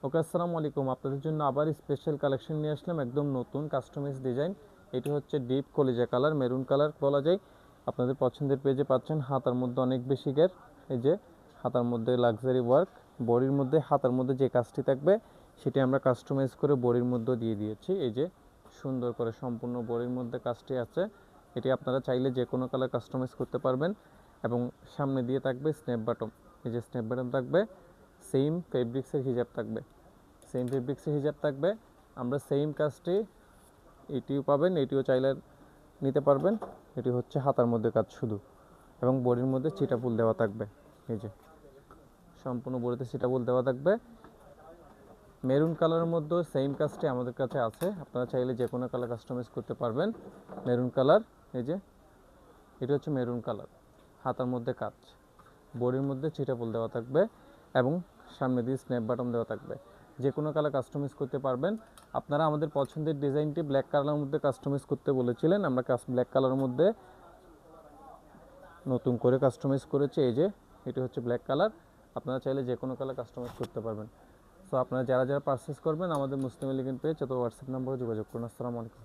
ওকে, আসসালামু আলাইকুম। আপনাদের জন্য আবার স্পেশাল কালেকশন নিয়ে আসলাম, একদম নতুন কাস্টমাইজ ডিজাইন। এটি হচ্ছে ডিপ কলিজা কালার, মেরুন কালার বলা যায়। আপনাদের পছন্দের পেজে পাচ্ছেন। হাতার মধ্যে অনেক বেশি গের, এই যে হাতার মধ্যে লাক্সারি ওয়ার্ক। বডির মধ্যে হাতার মধ্যে যে কাজটি থাকবে সেটি আমরা কাস্টমাইজ করে বডির মধ্যে দিয়ে দিয়েছি। এই যে সুন্দর করে সম্পূর্ণ বডির মধ্যে কাজটি আছে। এটি আপনারা চাইলে যে কোনো কালার কাস্টমাইজ করতে পারবেন। এবং সামনে দিয়ে থাকবে স্ন্যাপ বাটন, এই যে স্ন্যাপ বাটন থাকবে। সেম ফেব্রিক্সের হিজাব থাকবে, সেম ফেব্রিক্সের হিজাব থাকবে। আমরা সেম কাজটি এটিও পাবেন, এটিও চাইলে নিতে পারবেন। এটি হচ্ছে হাতার মধ্যে কাজ শুধু, এবং বডির মধ্যে চিটা ফুল দেওয়া থাকবে। এই যে সম্পূর্ণ বডিতে চিটা ফুল দেওয়া থাকবে। মেরুন কালারের মধ্যে সেম কাজটি আমাদের কাছে আছে, আপনারা চাইলে যে কোনো কালার কাস্টমাইজ করতে পারবেন। মেরুন কালার, এই যে এটা হচ্ছে মেরুন কালার, হাতার মধ্যে কাজ, বডির মধ্যে চিটা ফুল দেওয়া থাকবে এবং সামনে দিয়ে স্ন্যাপ বাটন দেওয়া থাকবে। যে কোনো কালার কাস্টমাইজ করতে পারবেন। আপনারা আমাদের পছন্দের ডিজাইনটি ব্ল্যাক কালারের মধ্যে কাস্টমাইজ করতে বলেছিলেন, আমরা ব্ল্যাক কালারের মধ্যে নতুন করে কাস্টমাইজ করেছি। এই যে এটি হচ্ছে ব্ল্যাক কালার, আপনারা চাইলে যে কোনো কালার কাস্টমাইজ করতে পারবেন। সো আপনারা যারা যারা পারচেস করবেন আমাদের মুসলিম এলিগেন্ট পেজ অথবা হোয়াটসঅ্যাপ নম্বরে যোগাযোগ করুন। আসসালামু আলাইকুম।